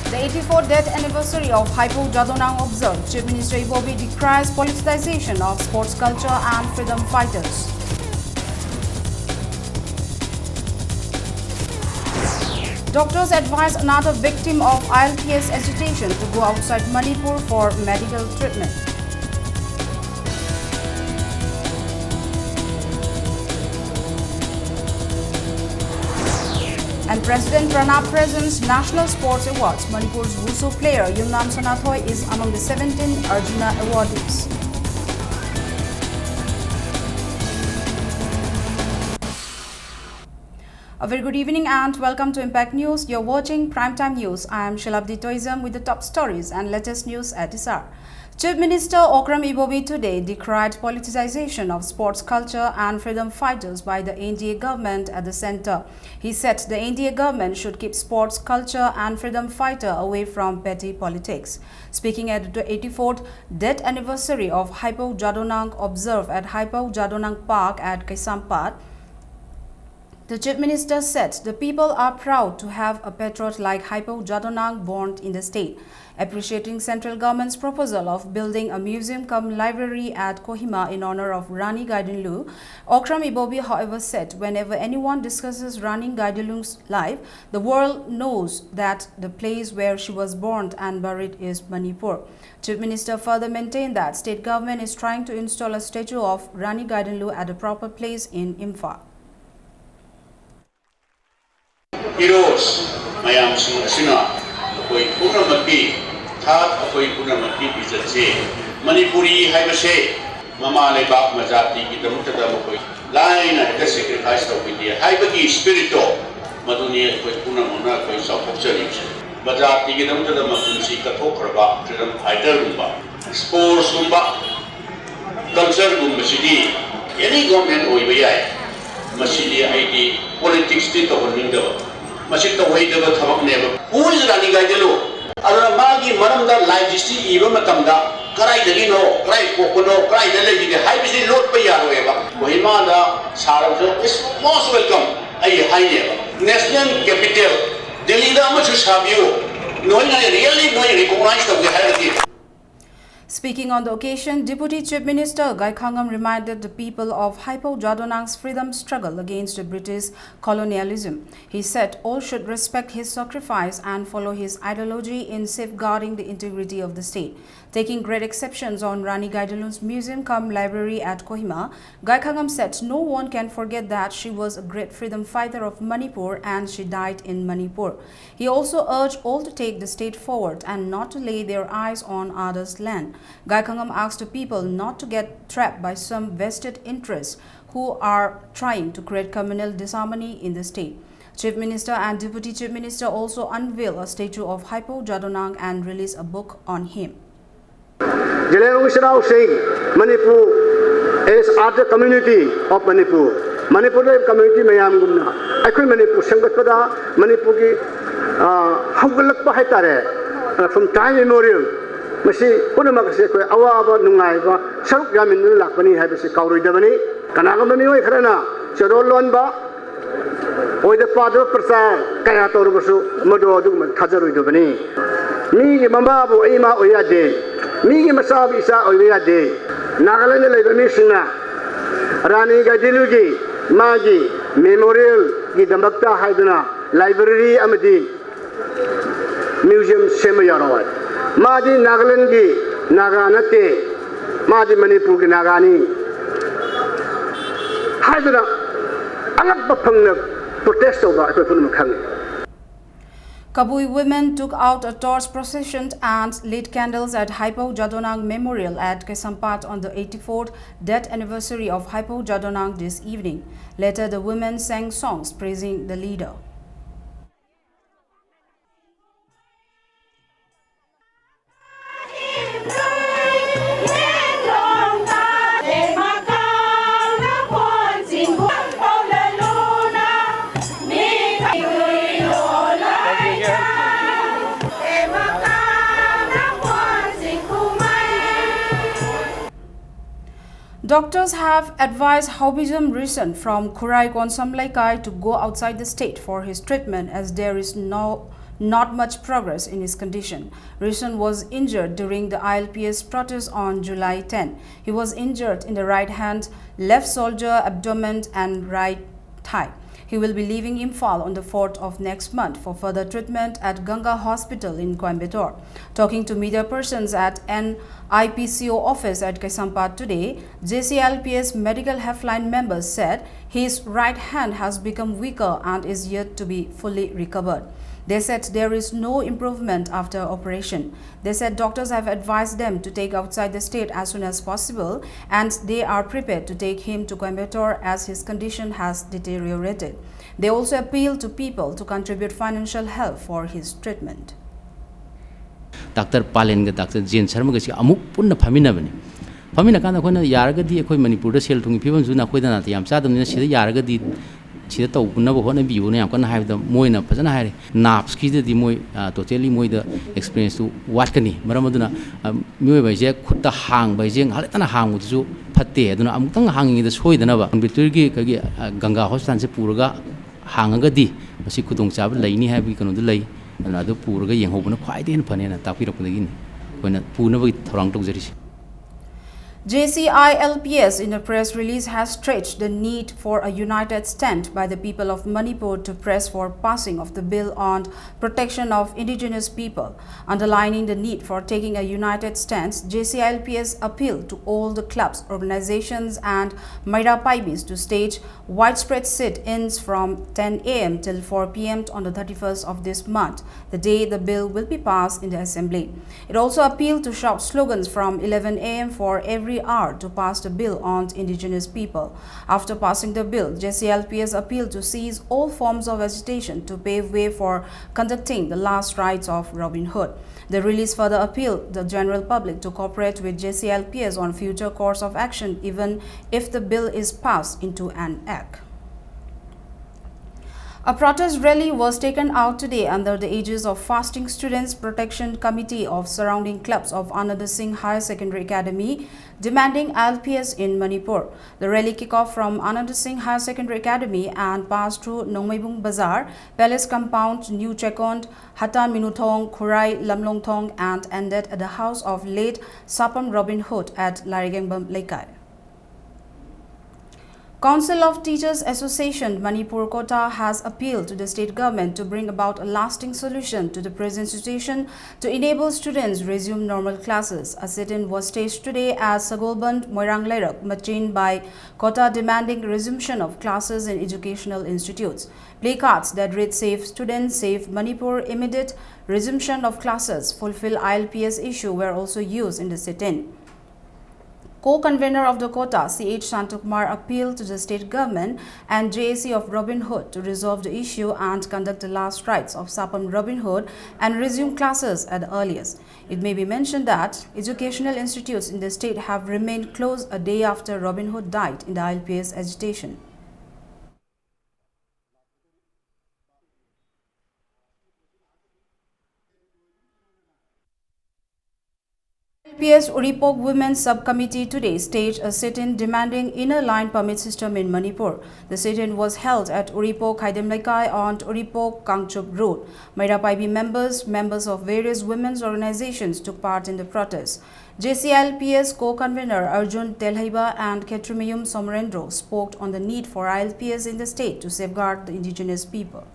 The 84th death anniversary of Hypo Jadonang observed. Chief Minister Ibobi decries politicization of sports culture and freedom fighters. Doctors advise another victim of ILPS agitation to go outside Manipur for medical treatment. And President Pranab presents National Sports Awards. Manipur's Wushu player Yumnam Sonathoi is among the 17 Arjuna awardees. A very good evening and welcome to Impact News. You're watching Primetime News. I am Shalabdi Toism with the top stories and latest news at this hour. Chief Minister Okram Ibobi today decried politicization of sports culture and freedom fighters by the NDA government at the centre. He said the NDA government should keep sports culture and freedom fighter away from petty politics. Speaking at the 84th death anniversary of Hypo Jadonang observed at Hypo Jadonang Park at Kaisampat, the Chief Minister said the people are proud to have a patriot like Hypo Jadonang born in the state. Appreciating central government's proposal of building a museum-cum-library at Kohima in honor of Rani Gaidinlu, Okram Ibobi, however, said whenever anyone discusses Rani Gaidinlu's life, the world knows that the place where she was born and buried is Manipur. Chief Minister further maintained that state government is trying to install a statue of Rani Gaidinlu at a proper place in Imphal. Heroes, mayam sing asina, koi punamati, that koi punamati bijatse, Manipuri haibase, mama lebak majati kitamutata mokoi, line at the sacrifice of India, haibaki spirito, maduni koi punamona koi sapopcharips, majati kitamutata makunsi katokraba, freedom fighter gumba, sports gumba, culture gumba city, any government oibaya, masidi ID, politics dito honingdaba. Masih tahu itu betul neba. Who is Rani Gaidinlu? Adana magi maramda life history iba matamda. Kerai dagino, kerai kokono, kerai dalai jadi. Hai bisni load payah roeba. Kohima da sarang so is most welcome. Aye hai neba. National capital. Delhi da macam sabiyo. Noi na really noi recognize the heritage. Speaking on the occasion, Deputy Chief Minister Gai Khangam reminded the people of Hypo Jadonang's freedom struggle against the British colonialism. He said all should respect his sacrifice and follow his ideology in safeguarding the integrity of the state. Taking great exceptions on Rani Gaidinlu's museum-cum-library at Kohima, Gai Khangam said no one can forget that she was a great freedom fighter of Manipur and she died in Manipur. He also urged all to take the state forward and not to lay their eyes on others' land. Gai Khangam asked the people not to get trapped by some vested interests who are trying to create communal disharmony in the state. Chief Minister and Deputy Chief Minister also unveiled a statue of Hypo Jadonang and released a book on him. Manipur is other community of Manipur. Manipur community mayam gumna. Akui Manipur sangatpada Manipur ki hawgalak pa haitare from time immemorial. Masi punamak se koi awaba nungai ba saruk yamin lakpani hai basi kauroi dabani kanaga mami oi kharana chorolon ba oida padu prasar kaya toru basu modo du thajaroi dabani mi mama bu ima oyade mi masab isa oyade nagaland leba mi singa Rani Gaidinlu gi magi memorial gi dambakta haiduna library amadi museum semayaroi Madi Nagaland gi Naganate, Madi Manipur gi Nagani. Haidana, anak bapang protest over ako pun makhang. Kabui women took out a torch procession and lit candles at Hypo Jadonang Memorial at Kaisampat on the 84th death anniversary of Hypo Jadonang this evening. Later, the women sang songs praising the leader. Doctors have advised Haubizam Risen from Kurai Konsamlaikai to go outside the state for his treatment as there is no not much progress in his condition. Rishan was injured during the ILPS protest on July 10. He was injured in the right hand, left shoulder, abdomen and right thigh. He will be leaving Imphal on the 4th of next month for further treatment at Ganga Hospital in Coimbatore. Talking to media persons at an IPCO office at Kaisampad today, JCLPS medical helpline members said his right hand has become weaker and is yet to be fully recovered. They said there is no improvement after operation. They said doctors have advised them to take outside the state as soon as possible and they are prepared to take him to Coimbatore as his condition has deteriorated. They also appeal to people to contribute financial help for his treatment. Dr. Palen ga Dr. Jain Sharma ga si amuk punna phamina bani. Phamina kana khona yaraga di ekhoi Manipur da sel thungi phibam juna khoi dana yam cha dam ni sida yaraga di sida taw punna bo hona biu ne yam kana haibda moina phajana haire naps ki di moi totally moi da experience to what kani maram aduna mioi bai je khutta hang bai je hal tana hang uju phatte aduna amuk tang hangi da soi dana ba bitur gi ka gi Ganga hospital se puraga hangaga di masi khudong chab laini haibi kanu du lai adu puraga yenghobuna khwai den phane na tapirapudagi ni koina puna ba thorang tokjari. JCILPS in a press release has stretched the need for a united stand by the people of Manipur to press for passing of the bill on protection of indigenous people. Underlining the need for taking a united stance, JCILPS appealed to all the clubs, organizations and Maira Paibis to stage widespread sit-ins from 10 a.m. till 4 p.m. on the 31st of this month, the day the bill will be passed in the Assembly. It also appealed to shout slogans from 11 a.m. for every hour to pass the bill on indigenous people. After passing the bill, JCLPS appealed to cease all forms of agitation to pave way for conducting the last rites of Robin Hood. The release further appealed the general public to cooperate with JCLPS on future course of action even if the bill is passed into an act. A protest rally was taken out today under the aegis of Fasting Students Protection Committee of surrounding clubs of Anand Singh Higher Secondary Academy demanding ILPS in Manipur. The rally kicked off from Anand Singh Higher Secondary Academy and passed through Nongmaibung Bazaar, Palace Compound, New Chekond, Hata Minuthong, Khurai Lamlongthong and ended at the house of late Sapam Robin Hood at Larigengbam Laikai. Council of Teachers Association Manipur Kota has appealed to the state government to bring about a lasting solution to the present situation to enable students resume normal classes. A sit-in was staged today at Sagolband, Moirang Lerok, Machin by Kota demanding resumption of classes in educational institutes. Placards that read Save Students, Save Manipur, immediate resumption of classes, fulfill ILPS issue were also used in the sit-in. Co-convener of the Kota, C.H. Santokumar, appealed to the state government and JAC of Robin Hood to resolve the issue and conduct the last rites of Sapam Robin Hood and resume classes at the earliest. It may be mentioned that educational institutes in the state have remained closed a day after Robin Hood died in the ILPS agitation. ILPS Uripok Women's Subcommittee today staged a sit-in demanding inner line permit system in Manipur. The sit-in was held at Uripok Haidemlaikai on Uripok Kangchup Road. Maira Paibi members of various women's organizations took part in the protest. JCILPS co-convener Arjun Telhaiba and Ketrumayum Somarendro spoke on the need for ILPS in the state to safeguard the indigenous people.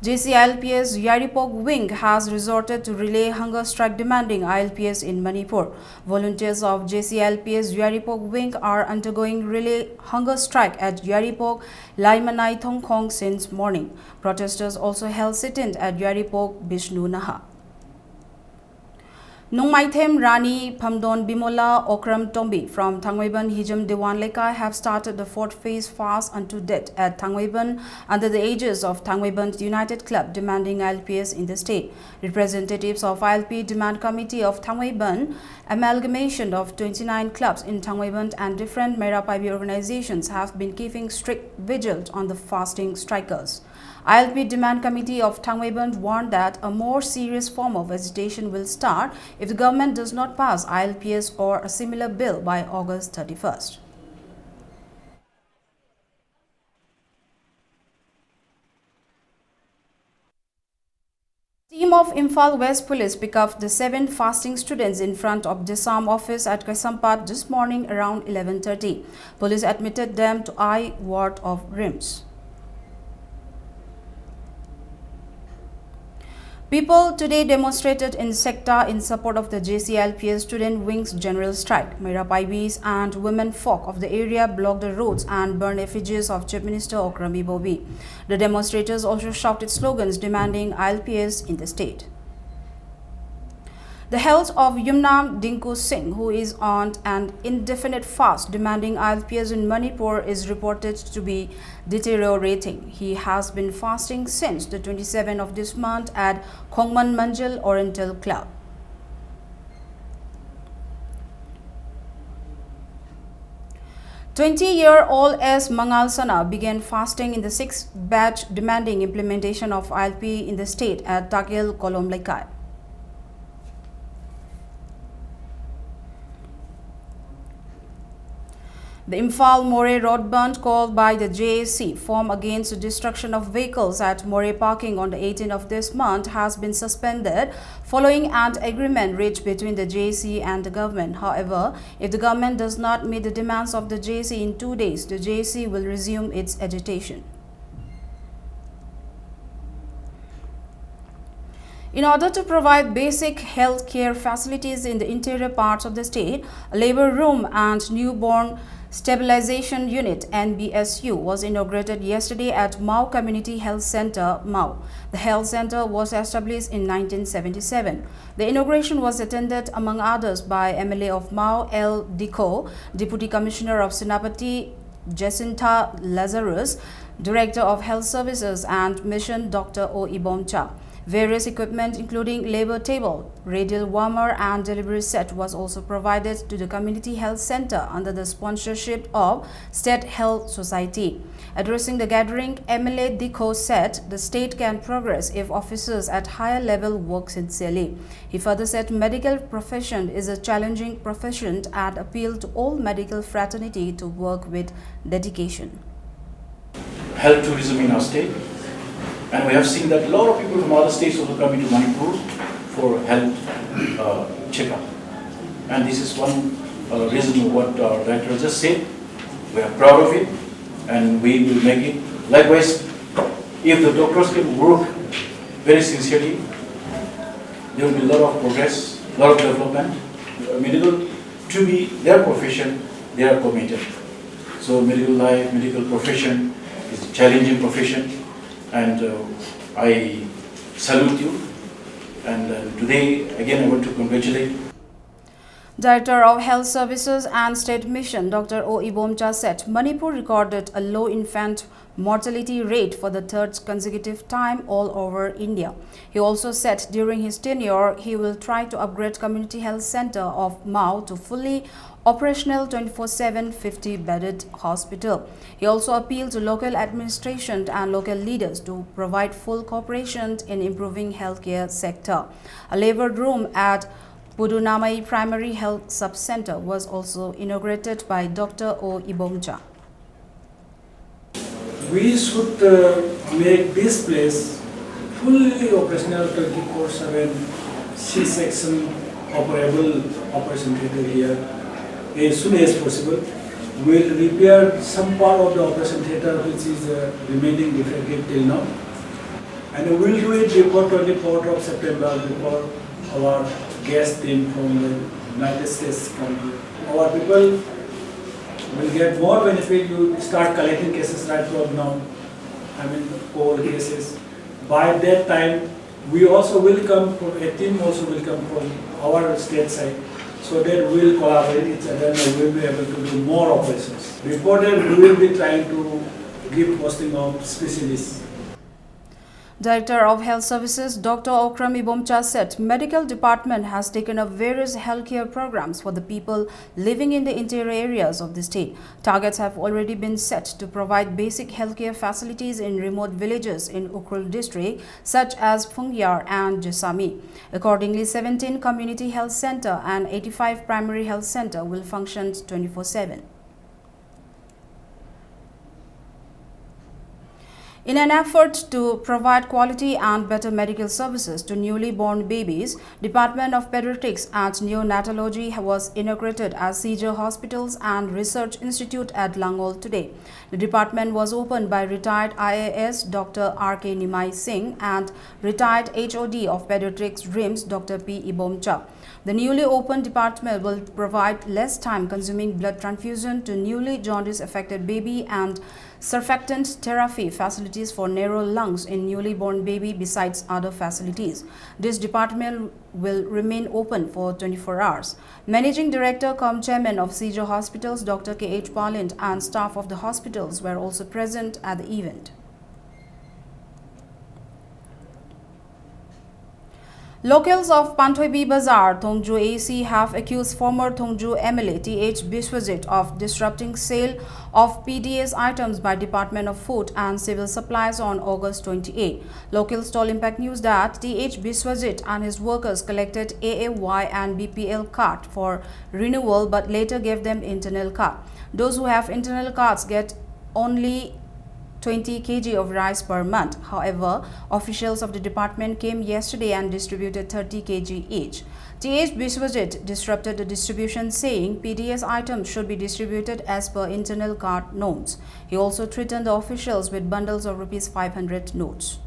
JCILPS Yaripok Wing has resorted to relay hunger strike demanding ILPS in Manipur. Volunteers of JCILPS Yaripok Wing are undergoing relay hunger strike at Yaripok, Laimanai Thongkhong since morning. Protesters also held sit-in at Yaripok, Bishnu Naha. Nongmaithem Rani Phamdon Bimola Okram Tombi from Thangwaiban Hijam Dewan Lekai have started the fourth phase fast unto death at Thangwaiban under the aegis of Thangwaiban United Club demanding ILPS in the state. Representatives of ILP Demand Committee of Thangwaiban, amalgamation of 29 clubs in Thangwaiban and different Maira Paibi organizations have been keeping strict vigil on the fasting strikers. ILP Demand Committee of Thangwaiban warned that a more serious form of agitation will start if the government does not pass ILPS or a similar bill by August 31st. team of Imphal West Police picked up the 7 fasting students in front of the SAM office at Kaisampat this morning around 11:30. Police admitted them to I ward of RIMS. People today demonstrated in Sector in support of the JCLPS Student Wings General Strike. Merapaibis and women folk of the area blocked the roads and burned effigies of Chief Minister Okram Ibobi. The demonstrators also shouted slogans demanding ILPS in the state. The health of Yumnam Dinku Singh, who is on an indefinite fast demanding ILPS in Manipur, is reported to be deteriorating. He has been fasting since the 27th of this month at Khongman Manjil Oriental Club. "20-year-old S. Mangal Sana began fasting in the 6th batch demanding implementation of ILP in the state at Takil Kolom Laikai. The Imphal More road burnt called by the JAC form against the destruction of vehicles at More parking on the 18th of this month has been suspended following an agreement reached between the JAC and the government. However, if the government does not meet the demands of the JAC in 2 days, the JAC will resume its agitation. In order to provide basic health care facilities in the interior parts of the state, a labor room and newborn stabilization unit (NBSU) was inaugurated yesterday at Mau Community Health Center, Mau. The health center was established in 1977. The inauguration was attended among others by MLA of Mau L. Diko, Deputy Commissioner of Senapati Jacinta Lazarus, Director of Health Services and Mission Dr. O. Ibomcha. Various equipment including labor table, radial warmer and delivery set was also provided to the Community Health Center under the sponsorship of State Health Society. Addressing the gathering, MLA Diko said the state can progress if officers at higher level work sincerely. He further said medical profession is a challenging profession and appealed to all medical fraternity to work with dedication. Health tourism in our state. And we have seen that a lot of people from other states also come into Manipur for health checkup. And this is one reason of what our director just said. We are proud of it and we will make it. Likewise, if the doctors can work very sincerely, there will be a lot of progress, a lot of development. Medical, to be their profession, they are committed. So medical life, medical profession is a challenging profession. And I salute you. And today, again, I want to congratulate. Director of Health Services and State Mission, Dr. O. Ibomcha said Manipur recorded a low infant mortality rate for the third consecutive time all over India. He also said during his tenure, he will try to upgrade Community Health Center of Mau to fully operational 24/7 50-bedded hospital. He also appealed to local administration and local leaders to provide full cooperation in improving healthcare sector. A labor room at Pudunamai Primary Health Sub-Center was also inaugurated by Dr. O. Ibomcha. We should make this place fully operational 24/7 C-section operable operation theatre here as soon as possible. We will repair some part of the operation theatre which is remaining defective till now, and we will do it before 24th of September, before our guest team from the United States come here. Our people will get more benefit. You start collecting cases right from now, I mean cold cases. By that time, we also will come from, a team also will come from our state side, so that we will collaborate each other and we will be able to do more operations. Before that, we will be trying to give posting of specialists. Director of Health Services, Dr. Okram Ibomcha said medical department has taken up various healthcare programs for the people living in the interior areas of the state. Targets have already been set to provide basic healthcare facilities in remote villages in Ukhrul district such as Phungyar and Jasami. Accordingly, 17 community health center and 85 primary health center will function 24/7. In an effort to provide quality and better medical services to newly born babies, Department of Pediatrics and Neonatology was inaugurated as Seizure Hospitals and Research Institute at Langol today. The department was opened by retired IAS Dr. R.K. Nimai Singh and retired HOD of Pediatrics RIMS Dr. P. Ibomcha. The newly opened department will provide less time-consuming blood transfusion to newly jaundice-affected baby and surfactant therapy facilities for narrow lungs in newly born baby besides other facilities. This department will remain open for 24 hours. Managing Director cum Chairman of Seizure Hospitals Dr. K.H. Parlind and staff of the hospitals were also present at the event. Locals of Panthoibi Bazar, Thongju AC have accused former Thongju MLA T.H. Biswajit of disrupting sale of PDS items by Department of Food and Civil Supplies on August 28. Locals told Impact News that T.H. Biswajit and his workers collected AAY and BPL card for renewal but later gave them internal card. Those who have internal cards get only 20 kg of rice per month. However, officials of the department came yesterday and distributed 30 kg each. T.H. Biswajit disrupted the distribution, saying PDS items should be distributed as per internal card norms. He also threatened the officials with bundles of Rs 500 notes.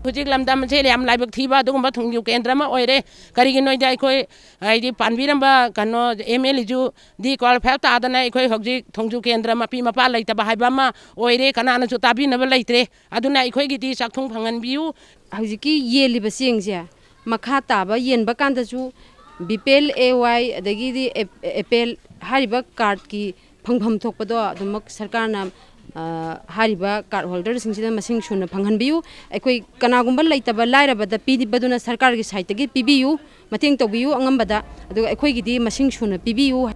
Hujik lamdam che yam laibak thiba dugum thungju kendra ma oire karigi noi dai khoi ai di panbiram ba kano ML ju di call phel ta dana khoi hojik thungju kendra ma pi ma pa laita ba haiba ma oire kana na chu tabi na ba laitre aduna khoi gi di sak thung phangan biu hojiki yeli ba sing je makha ta ba yen ba kan da chu BPL AY adagi di APL hariba card ki phangpham thokpa do adumak sarkar na hariba card holder singida masing shuna phanghanbiu ekoi kanagumba laitaba lairabada pidibaduna sarkar gi site gi pibiu mating tobiu angambada adu ekoi gi di masing shuna pibiu.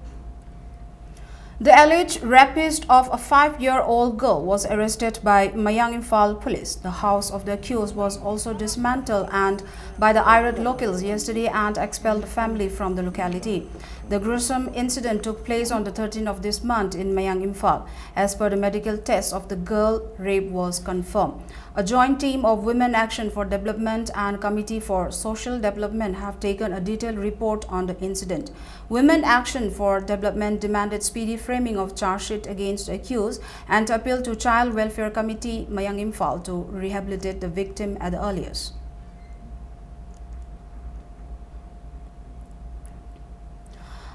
The alleged rapist of a 5-year-old girl was arrested by Mayang Imphal police. The house of the accused was also dismantled and by the irate locals yesterday and expelled the family from the locality. The gruesome incident took place on the 13th of this month in Mayang Imphal. As per the medical test of the girl, rape was confirmed. A joint team of Women Action for Development and Committee for Social Development have taken a detailed report on the incident. Women Action for Development demanded speedy framing of charge sheet against the accused and appealed to Child Welfare Committee Mayang Imphal to rehabilitate the victim at the earliest.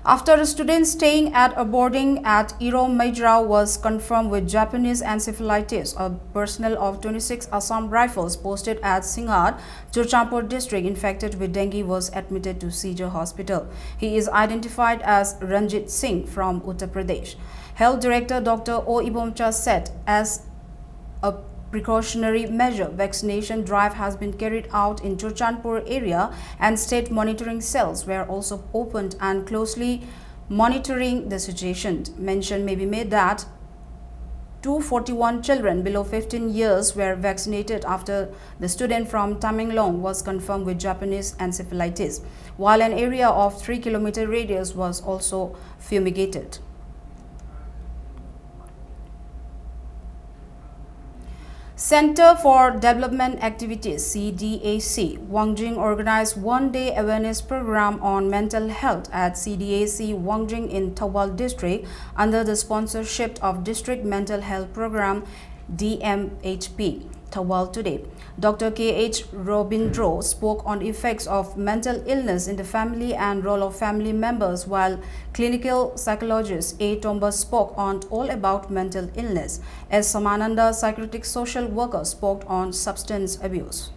After a student staying at a boarding at Iro Majrao was confirmed with Japanese encephalitis, a personnel of 26 Assam Rifles posted at Singhad, Churchampur district infected with dengue was admitted to Seizure Hospital. He is identified as Ranjit Singh from Uttar Pradesh. Health Director Dr. O. Ibomcha said as a precautionary measure, vaccination drive has been carried out in Churchandpur area and state monitoring cells were also opened and closely monitoring the situation. Mention may be made that 241 children below 15 years were vaccinated after the student from Tamenglong was confirmed with Japanese encephalitis, while an area of 3-kilometer radius was also fumigated. Center for Development Activities CDAC Wangjing organized one-day awareness program on mental health at CDAC Wangjing in Thawal district under the sponsorship of District Mental Health Program DMHP Thawal today. Dr. K.H. Robindro spoke on the effects of mental illness in the family and role of family members, while clinical psychologist A. Tomba spoke on all about mental illness, as Samananda, psychiatric social worker, spoke on substance abuse.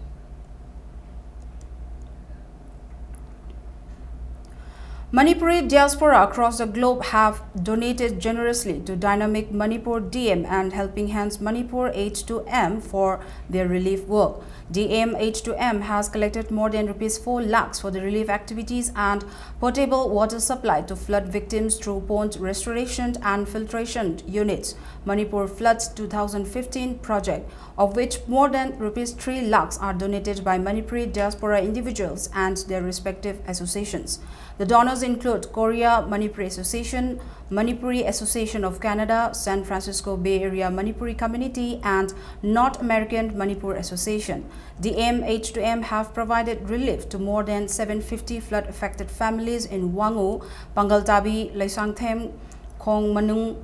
Manipuri diaspora across the globe have donated generously to Dynamic Manipur DM and Helping Hands Manipur H2M for their relief work. DM H2M has collected more than Rs 4 lakhs for the relief activities and potable water supply to flood victims through pond restoration and filtration units. Manipur Floods 2015 project, of which more than Rs 3 lakhs are donated by Manipuri diaspora individuals and their respective associations. The donors include Korea Manipuri Association, Manipuri Association of Canada, San Francisco Bay Area Manipuri Community, and North American Manipur Association. The H2M have provided relief to more than 750 flood-affected families in Wangu, Pangaltabi, Laisangthem, Khong Manung,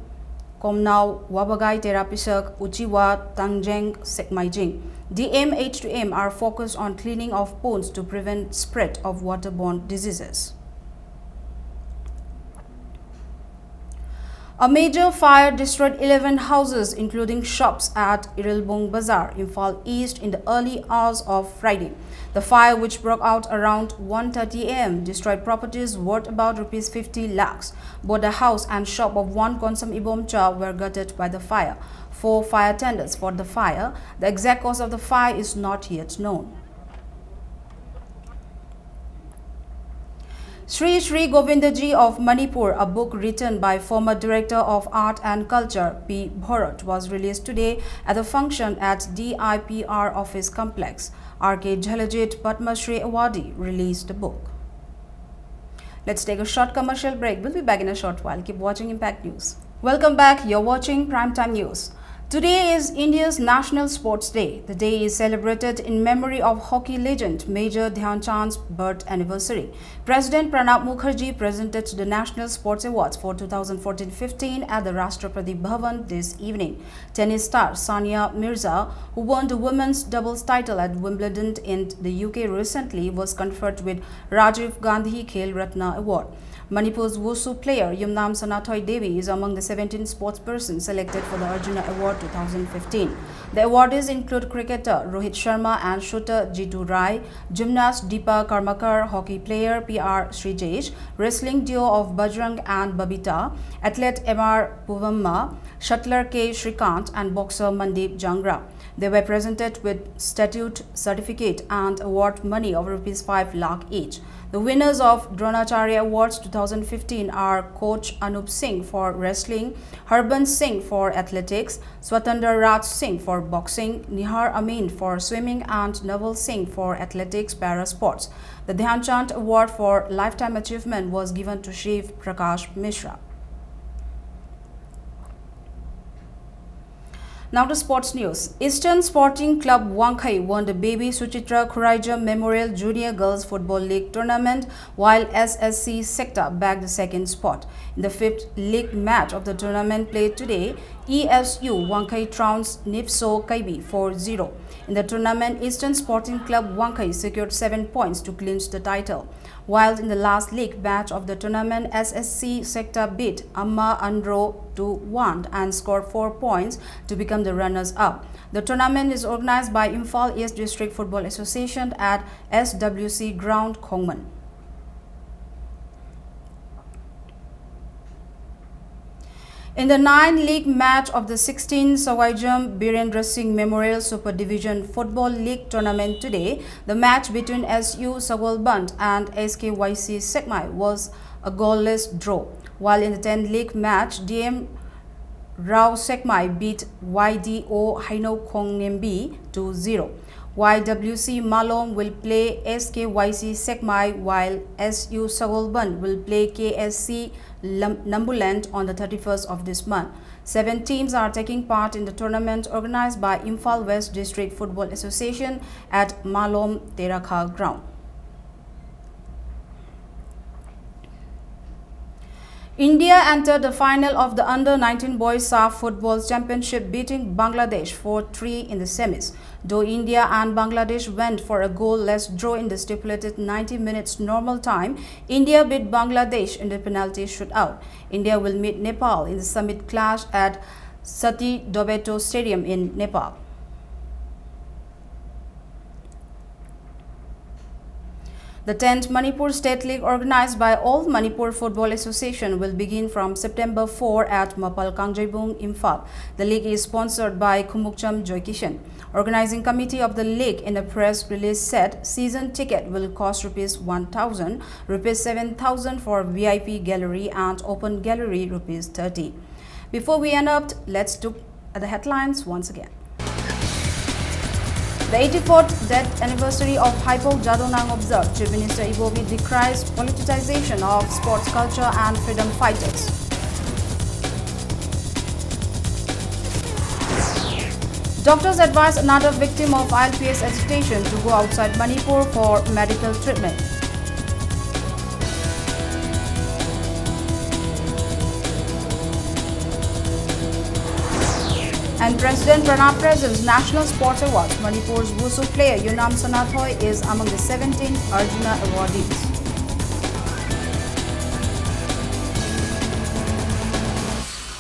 Komnao, Wabagai, Terapisak, Uchiwa, Tangjeng, Sekmaijing. The H2M are focused on cleaning of ponds to prevent spread of waterborne diseases. A major fire destroyed 11 houses, including shops at Irilbung Bazaar, Imphal East, in the early hours of Friday. The fire, which broke out around 1:30 am, destroyed properties worth about ₹50 lakhs. Both the house and shop of one Konsam Ibomcha were gutted by the fire. 4 fire tenders fought the fire. The exact cause of the fire is not yet known. Sri Sri Govindaji of Manipur, a book written by former Director of Art and Culture P. Bharat, was released today at a function at DIPR Office Complex. R.K. Jhalajit Padma Shri Awardee released the book. Let's take a short commercial break. We'll be back in a short while. Keep watching Impact News. Welcome back. You're watching Primetime News. Today is India's National Sports Day. The day is celebrated in memory of hockey legend Major Dhyan Chand's birth anniversary. President Pranab Mukherjee presented the National Sports Awards for 2014-15 at the Rashtrapati Bhavan this evening. Tennis star Sania Mirza, who won the women's doubles title at Wimbledon in the UK recently, was conferred with Rajiv Gandhi Khel Ratna Award. Manipur's Wushu player Yumnam Sanathoi Devi is among the 17 sportspersons selected for the Arjuna Award 2015. The awardees include cricketer Rohit Sharma and shooter Jitu Rai, gymnast Deepa Karmakar, hockey player PR Srijesh, wrestling duo of Bajrang and Babita, athlete MR Puvamma, shuttler K. Shrikant, and boxer Mandeep Jangra. They were presented with statute, certificate and award money of ₹5 lakh each. The winners of Dronacharya Awards 2015 are Coach Anup Singh for wrestling, Harbans Singh for athletics, Swatandar Raj Singh for boxing, Nihar Amin for swimming, and Naval Singh for athletics para sports. The Dhyan Chand Award for Lifetime Achievement was given to Shiv Prakash Mishra. Now to sports news. Eastern Sporting Club Wankhai won the Baby Suchitra Khuraija Memorial Junior Girls Football League tournament, while SSC Sector bagged the second spot. In the 5th league match of the tournament played today, ESU Wankhai trounced Nipso Kaibi 4-0. In the tournament, Eastern Sporting Club Wankhai secured 7 points to clinch the title. While in the last league match of the tournament, SSC Sector beat Amma Andro 2-1 and scored 4 points to become the runners-up. The tournament is organized by Imphal East District Football Association at SWC Ground, Khongman. In the 9th league match of the 16th Sawaijam Birendra Singh Memorial Super Division Football League tournament today, the match between SU Sawalband and SKYC Sekmai was a goalless draw. While in the 10th league match, DM Rao Sekmai beat YDO Haino Khongnembi 2-0. YWC Malom will play SKYC Sekmai, while SU Sawalband will play KSC Nambuland on the 31st of this month. 7 teams are taking part in the tournament organized by Imphal West District Football Association at Malom Terakha Ground. India entered the final of the Under-19 Boys SAF Football Championship, beating Bangladesh 4-3 in the semis. Though India and Bangladesh went for a goal-less draw in the stipulated 90 minutes normal time, India beat Bangladesh in the penalty shootout. India will meet Nepal in the summit clash at Sati Dobeto Stadium in Nepal. The 10th Manipur State League, organized by All Manipur Football Association, will begin from September 4 at Mapal Kangjaibung, Imphal. The league is sponsored by Khumukcham Joykishan. Organizing committee of the league in a press release said season ticket will cost ₹1,000, ₹7,000 for VIP gallery and open gallery ₹30. Before we end up, let's look at the headlines once again. The 84th death anniversary of Haipo Jadonang observed. Chief Minister Ibobi decries politicization of sports culture and freedom fighters. Doctors advise another victim of ILPS agitation to go outside Manipur for medical treatment. And President Pranab presents National Sports Awards. Manipur's Wushu player Yunam Sanathoi is among the 17 Arjuna awardees.